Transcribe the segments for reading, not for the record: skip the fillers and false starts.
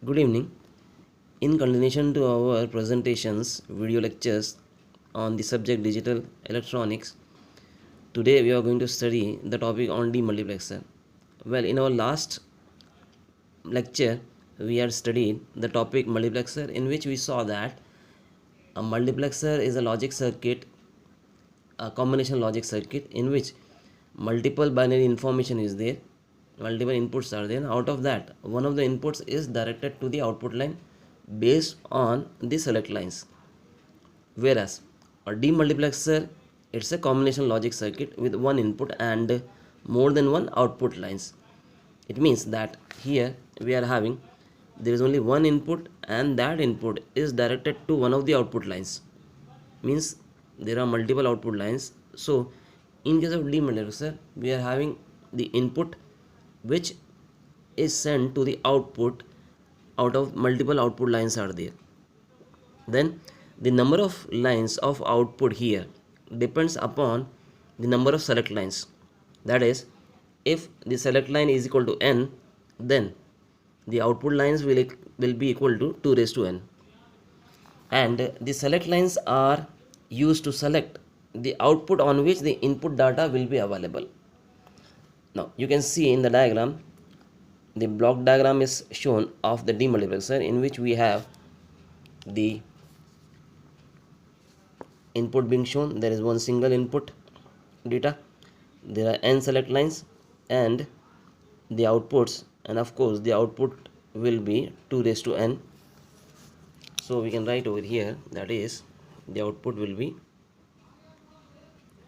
Good evening. In continuation to our presentations, video lectures on the subject digital electronics, today we are going to study the topic on demultiplexer. Well, in our last lecture, we had studied the topic multiplexer, in which we saw that a multiplexer is a logic circuit, a combination logic circuit in which multiple binary information is there, multiple inputs are there. Out of that, one of the inputs is directed to the output line based on the select lines, whereas a demultiplexer, it's a combination logic circuit with one input and more than one output lines. It means that here we are having, there is only one input and that input is directed to one of the output lines, means there are multiple output lines. So in case of demultiplexer, we are having the input which is sent to the output out of multiple output lines are there. Then the number of lines of output here depends upon the number of select lines. That is, if the select line is equal to n, then the output lines will be equal to 2 raised to n, and the select lines are used to select the output on which the input data will be available. Now you can see in the diagram, the block diagram is shown of the demultiplexer, in which we have the input being shown. There is one single input data, there are n select lines and the outputs, and of course the output will be 2 raised to n. So we can write over here, that is, the output will be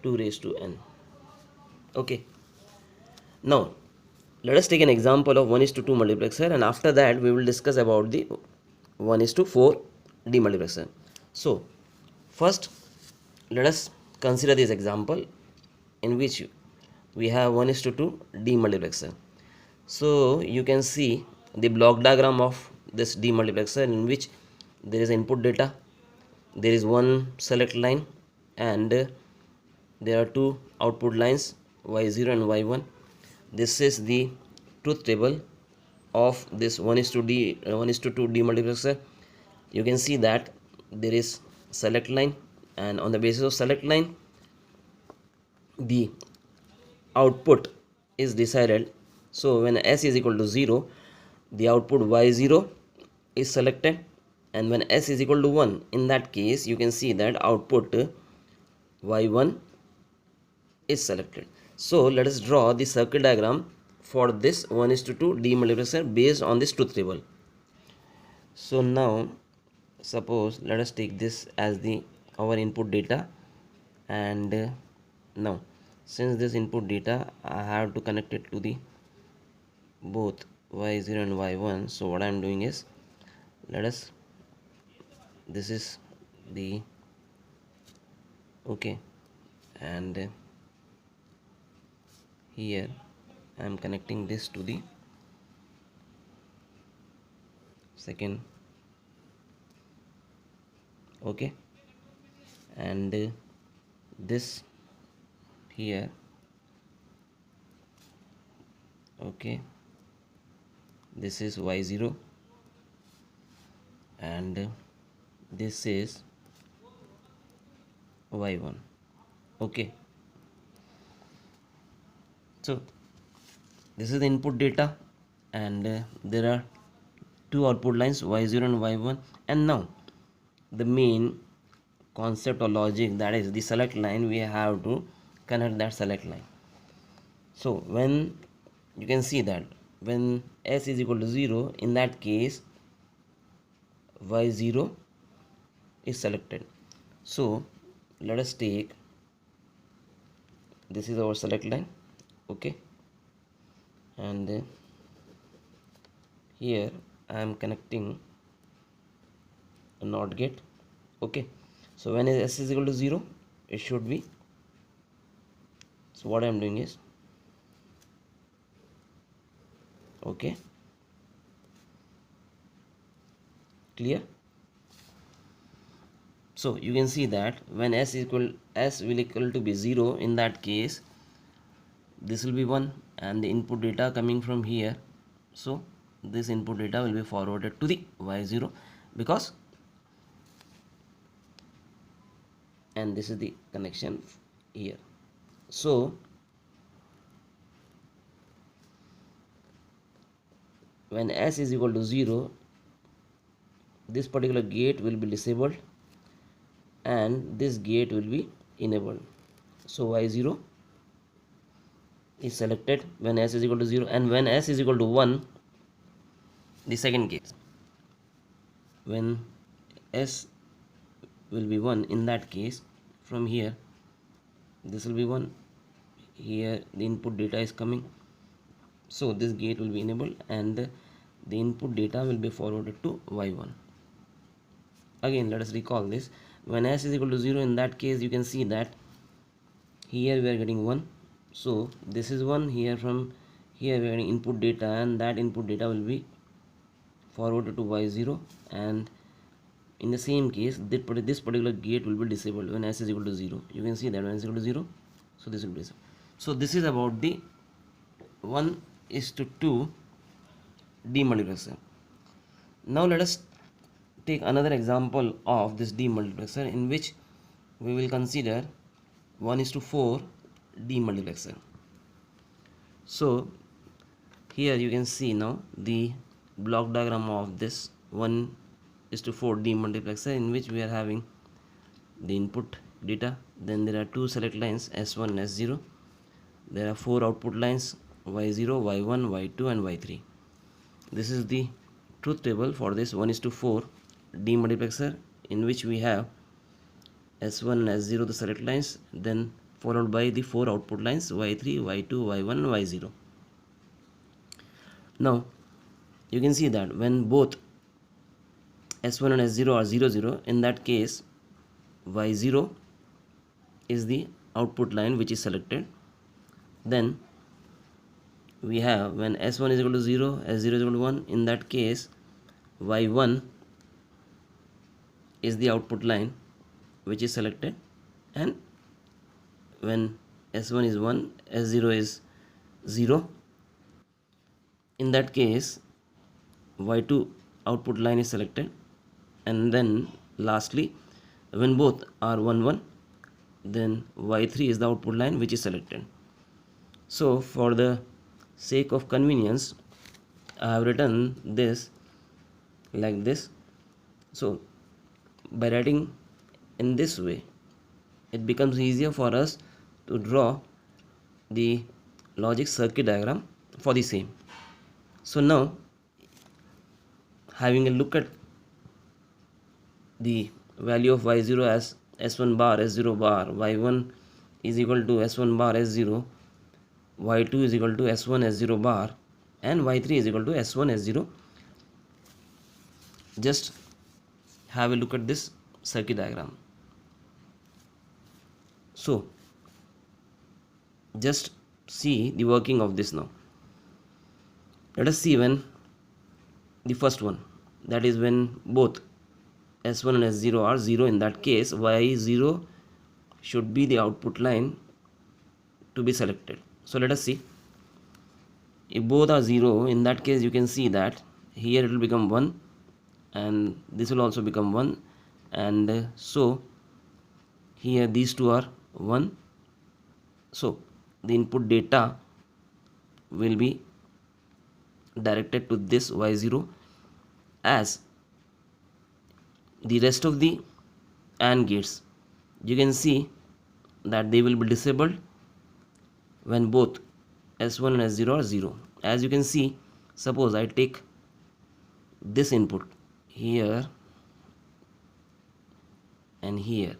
2 raised to n. Okay, now let us take an example of 1:2 multiplexer, and after that we will discuss about the 1:4 demultiplexer. So first, let us consider this example in which we have 1:2 demultiplexer. So you can see the block diagram of this demultiplexer, in which there is input data, there is one select line, and there are two output lines, y0 and y1. This is the truth table of this 1:2 demultiplexer. You can see that there is select line, and on the basis of select line, the output is decided. So when s is equal to 0, the output y0 is selected, and when s is equal to 1, in that case you can see that output y1 is selected. So let us draw the circuit diagram for this 1:2 demultiplexer based on this truth table. So now suppose let us take this as the our input data, and now since this input data, I have to connect it to the both y0 and y1. So what I am doing is, this is the okay, and here I am connecting this to the second, okay, and this here, okay, this is y0, and this is y1, okay. So this is the input data, and there are two output lines, y0 and y1, and now the main concept or logic, that is the select line, we have to connect that select line. So when you can see that when s is equal to 0, in that case y0 is selected. So let us take, this is our select line, okay, and here I am connecting a NOT gate, okay. So when s is equal to 0, it should be, so what I am doing is, okay, clear. So you can see that when s will equal to be 0, in that case this will be 1, and the input data coming from here, so this input data will be forwarded to the y0 because, and this is the connection here. So when s is equal to 0, this particular gate will be disabled and this gate will be enabled. So y0 is selected when s is equal to 0, and when s is equal to 1, the second case, when s will be 1, in that case from here this will be 1, here the input data is coming, so this gate will be enabled and the input data will be forwarded to y1. Again, let us recall this. When s is equal to 0, in that case you can see that here we are getting 1, so this is 1, here from here we are getting input data, and that input data will be forwarded to y0, and in the same case this particular gate will be disabled when s is equal to 0. You can see that when s is equal to 0, so this will be disabled. So this is about the 1:2 demultiplexer. Now let us take another example of this demultiplexer in which we will consider 1:4 demultiplexer. So here you can see now the block diagram of this 1:4 demultiplexer, in which we are having the input data, then there are two select lines S1 and S0, there are four output lines Y0, Y1, Y2 and Y3. This is the truth table for this 1:4 demultiplexer, in which we have S1 and S0 the select lines, then followed by the four output lines Y3, Y2, Y1, Y0. Now you can see that when both S1 and S0 are 0, 0, in that case Y0 is the output line which is selected. Then we have when S1 is equal to 0, S0 is equal to 1, in that case Y1 is the output line which is selected, and when S1 is 1, S0 is 0, in that case Y2 output line is selected, and then lastly when both are 1, 1, then Y3 is the output line which is selected. So for the sake of convenience I have written this like this. So by writing in this way, it becomes easier for us to draw the logic circuit diagram for the same. So now, having a look at the value of y0 as s1 bar, s0 bar, y1 is equal to s1 bar, s0, y2 is equal to s1, s0 bar, and y3 is equal to s1, s0. Just have a look at this circuit diagram. So just see the working of this now. Let us see when the first one, that is when both S1 and S0 are 0, in that case Y0 should be the output line to be selected. So let us see. If both are 0, in that case you can see that here it will become 1 and this will also become 1, and so here these two are 1. So the input data will be directed to this Y0, as the rest of the AND gates, you can see that they will be disabled when both S1 and S0 are 0. As you can see, suppose I take this input here and here,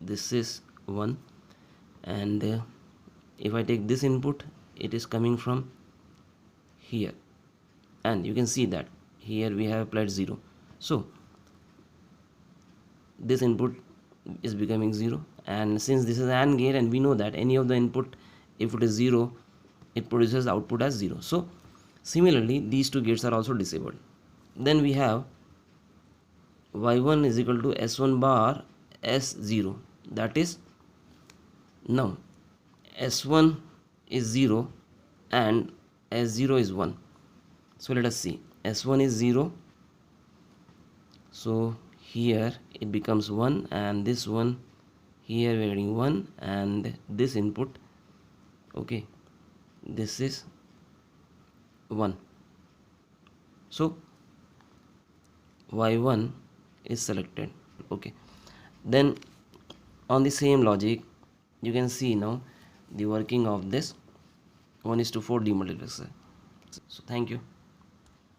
this is 1, and if I take this input, it is coming from here, and you can see that here we have applied 0. So this input is becoming 0, and since this is an AND gate and we know that any of the input, if it is 0, it produces output as 0. So similarly these two gates are also disabled. Then we have y1 is equal to s1 bar s0, that is, now s1 is 0 and s0 is 1. So let us see. S1 is 0, so here it becomes 1, and this one here we are getting 1, and this input, okay, this is 1. So y1 is selected. Okay, then on the same logic you can see now the working of this 1:4 demultiplexer. So thank you.